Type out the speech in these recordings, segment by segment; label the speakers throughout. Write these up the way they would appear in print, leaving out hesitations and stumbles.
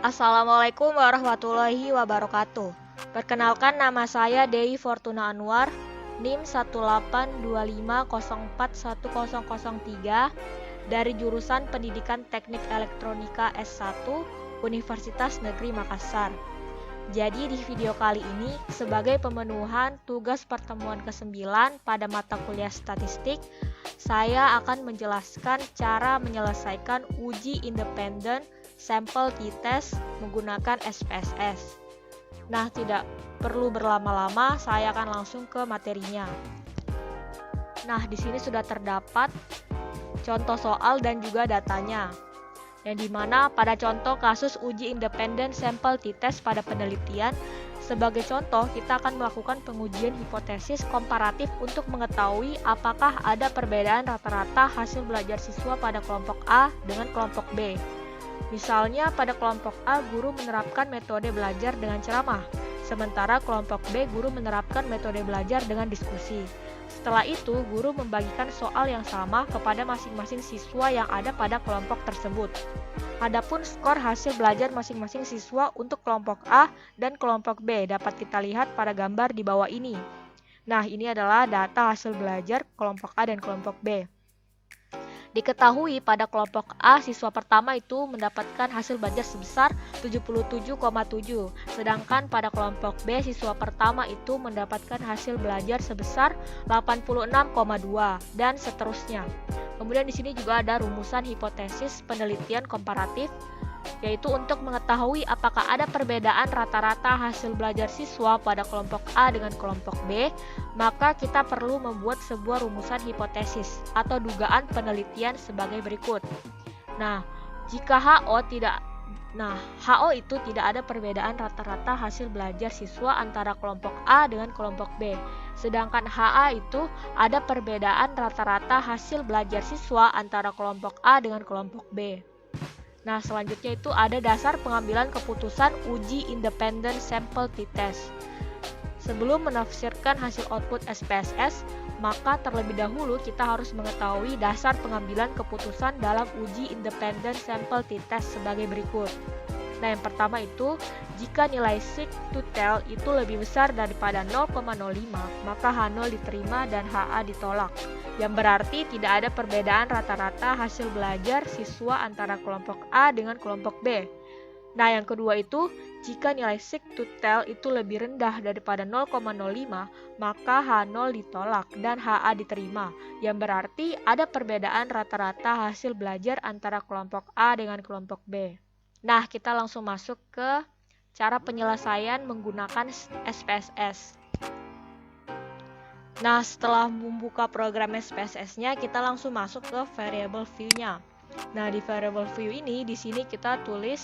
Speaker 1: Assalamualaikum warahmatullahi wabarakatuh. Perkenalkan, nama saya Dewi Fortuna Anwar, NIM 182504103 dari jurusan Pendidikan Teknik Elektronika S1 Universitas Negeri Makassar. Jadi di video kali ini, sebagai pemenuhan tugas pertemuan ke-9 pada mata kuliah statistik, saya akan menjelaskan cara menyelesaikan uji independen sampel t-test menggunakan SPSS. Nah, tidak perlu berlama-lama, saya akan langsung ke materinya. Nah, di sini sudah terdapat contoh soal dan juga datanya, yang dimana pada contoh kasus uji independen sampel t-test pada penelitian, sebagai contoh kita akan melakukan pengujian hipotesis komparatif untuk mengetahui apakah ada perbedaan rata-rata hasil belajar siswa pada kelompok A dengan kelompok B. Misalnya pada kelompok A guru menerapkan metode belajar dengan ceramah, sementara kelompok B guru menerapkan metode belajar dengan diskusi. Setelah itu, guru membagikan soal yang sama kepada masing-masing siswa yang ada pada kelompok tersebut. Adapun skor hasil belajar masing-masing siswa untuk kelompok A dan kelompok B dapat kita lihat pada gambar di bawah ini. Nah, ini adalah data hasil belajar kelompok A dan kelompok B. Diketahui pada kelompok A, siswa pertama itu mendapatkan hasil belajar sebesar 77,7, sedangkan pada kelompok B, siswa pertama itu mendapatkan hasil belajar sebesar 86,2, dan seterusnya. Kemudian di sini juga ada rumusan hipotesis penelitian komparatif, yaitu untuk mengetahui apakah ada perbedaan rata-rata hasil belajar siswa pada kelompok A dengan kelompok B, maka kita perlu membuat sebuah rumusan hipotesis atau dugaan penelitian sebagai berikut. Nah, jika HO itu tidak ada perbedaan rata-rata hasil belajar siswa antara kelompok A dengan kelompok B, sedangkan HA itu ada perbedaan rata-rata hasil belajar siswa antara kelompok A dengan kelompok B. Nah, selanjutnya itu ada dasar pengambilan keputusan uji independen sampel t-test. Sebelum menafsirkan hasil output SPSS, maka terlebih dahulu kita harus mengetahui dasar pengambilan keputusan dalam uji independen sampel t-test sebagai berikut. Nah, yang pertama itu, jika nilai seek to tell itu lebih besar daripada 0,05, maka H0 diterima dan HA ditolak, yang berarti tidak ada perbedaan rata-rata hasil belajar siswa antara kelompok A dengan kelompok B. Nah, yang kedua itu, jika nilai seek to tell itu lebih rendah daripada 0,05, maka H0 ditolak dan HA diterima, yang berarti ada perbedaan rata-rata hasil belajar antara kelompok A dengan kelompok B. Nah, kita langsung masuk ke cara penyelesaian menggunakan SPSS. Nah, setelah membuka program SPSS-nya, kita langsung masuk ke variable view-nya. Nah, di variable view ini, di sini kita tulis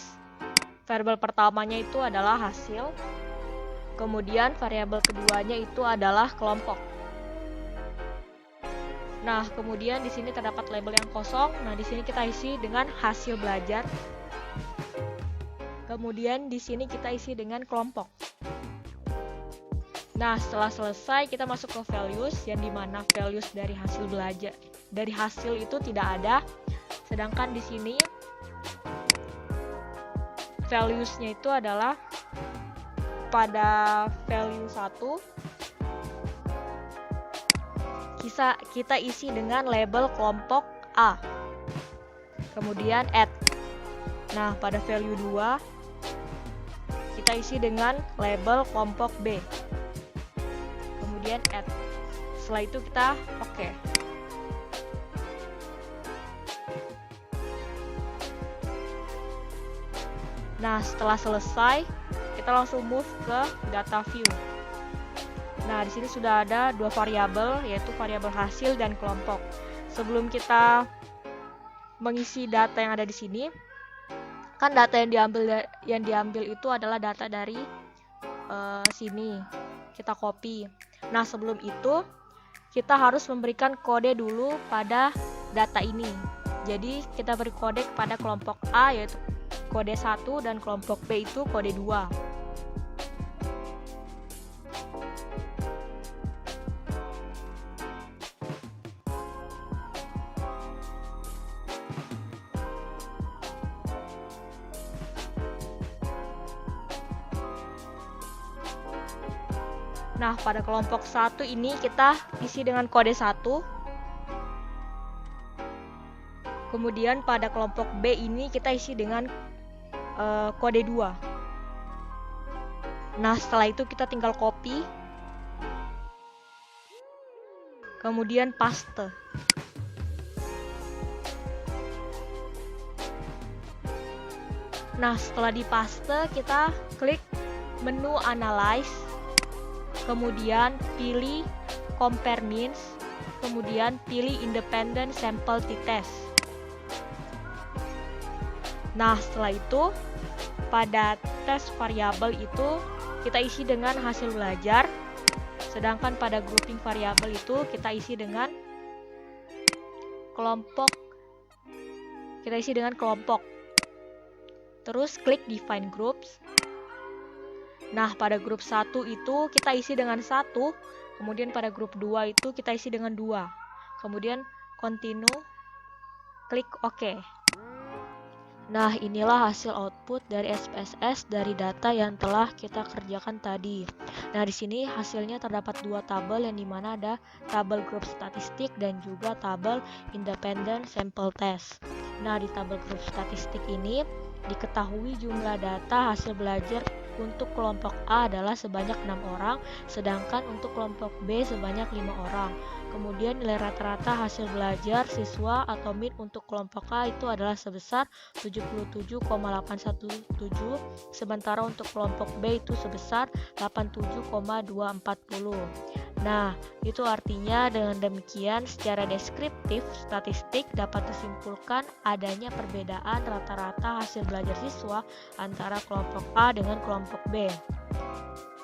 Speaker 1: variable pertamanya itu adalah hasil, kemudian variable keduanya itu adalah kelompok. Nah, kemudian di sini terdapat label yang kosong. Nah, di sini kita isi dengan hasil belajar. Kemudian di sini kita isi dengan kelompok. Nah, setelah selesai kita masuk ke values, yang dimana values dari hasil belajar dari hasil itu tidak ada. Sedangkan di sini values-nya itu adalah pada value 1 kita isi dengan label kelompok A. Kemudian add. Nah, pada value 2 kita isi dengan label kelompok B. Kemudian add. Setelah itu kita oke. Nah, setelah selesai, kita langsung move ke data view. Nah, di sini sudah ada dua variabel, yaitu variabel hasil dan kelompok. Sebelum kita mengisi data yang ada di sini, kan data yang diambil itu adalah data dari sini. Kita copy. Nah, sebelum itu kita harus memberikan kode dulu pada data ini. Jadi kita beri kode kepada kelompok A, yaitu kode 1, dan kelompok B itu kode 2. Nah, pada kelompok 1 ini kita isi dengan kode 1. Kemudian pada kelompok B ini kita isi dengan kode 2. Nah, setelah itu kita tinggal copy. Kemudian paste. Nah, setelah dipaste, kita klik menu Analyze, kemudian pilih Compare Means, kemudian pilih Independent Sample T-Test. Nah, setelah itu, pada tes variabel itu kita isi dengan hasil belajar, sedangkan pada grouping variabel itu kita isi dengan kelompok. Terus klik Define Groups. Nah, pada grup 1 itu kita isi dengan 1, kemudian pada grup 2 itu kita isi dengan 2. Kemudian Continue, klik OK. Nah, inilah hasil output dari SPSS dari data yang telah kita kerjakan tadi. Nah, di sini hasilnya terdapat 2 tabel, yang dimana ada tabel grup statistik dan juga tabel independent sample test. Nah, di tabel grup statistik ini diketahui jumlah data hasil belajar untuk kelompok A adalah sebanyak 6 orang, sedangkan untuk kelompok B sebanyak 5 orang. Kemudian nilai rata-rata hasil belajar siswa atau MIN untuk kelompok A itu adalah sebesar 77,817, sementara untuk kelompok B itu sebesar 87,240. Nah, itu artinya dengan demikian secara deskriptif statistik dapat disimpulkan adanya perbedaan rata-rata hasil belajar siswa antara kelompok A dengan kelompok B.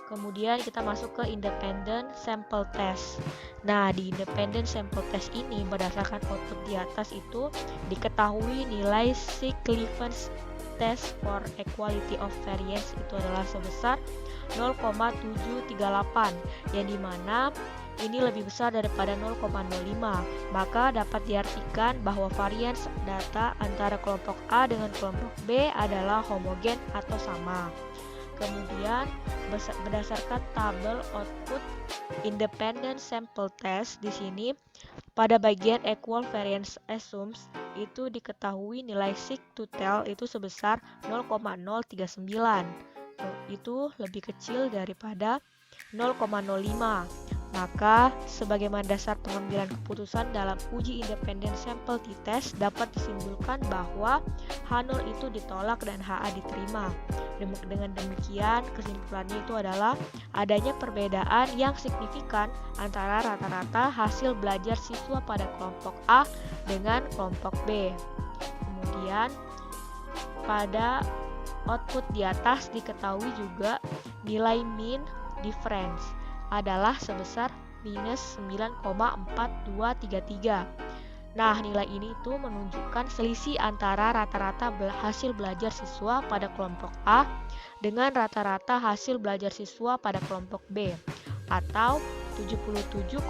Speaker 1: Kemudian kita masuk ke independent sample test. Nah, di independent sample test ini berdasarkan output di atas itu diketahui nilai significance test for equality of variance itu adalah sebesar 0,738, yang dimana ini lebih besar daripada 0,05, maka dapat diartikan bahwa varians data antara kelompok A dengan kelompok B adalah homogen atau sama. Kemudian berdasarkan tabel output independent sample test di sini pada bagian equal variance assumes itu diketahui nilai sig to tel itu sebesar 0,039. Itu lebih kecil daripada 0,05. Maka, sebagaimana dasar pengambilan keputusan dalam uji independen sample t-test dapat disimpulkan bahwa H0 itu ditolak dan HA diterima. Dengan demikian, kesimpulannya itu adalah adanya perbedaan yang signifikan antara rata-rata hasil belajar siswa pada kelompok A dengan kelompok B. Kemudian, pada output di atas diketahui juga nilai mean difference adalah sebesar minus 9,4233. Nah, nilai ini itu menunjukkan selisih antara rata-rata hasil belajar siswa pada kelompok A dengan rata-rata hasil belajar siswa pada kelompok B, atau 77,817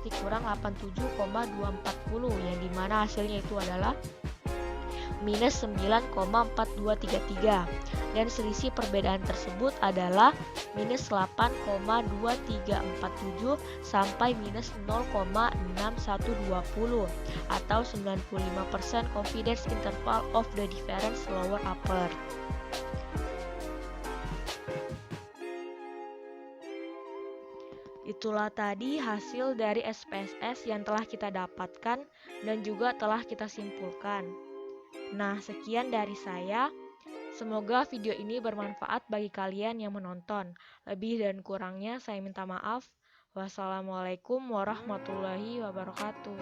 Speaker 1: dikurang 87,240, yang dimana hasilnya itu adalah minus 9,4233, dan selisih perbedaan tersebut adalah minus 8,2347 sampai minus 0,6120 atau 95% confidence interval of the difference lower upper. Itulah tadi hasil dari SPSS yang telah kita dapatkan dan juga telah kita simpulkan. Nah, sekian dari saya. Semoga video ini bermanfaat bagi kalian yang menonton. Lebih dan kurangnya saya minta maaf. Wassalamualaikum warahmatullahi wabarakatuh.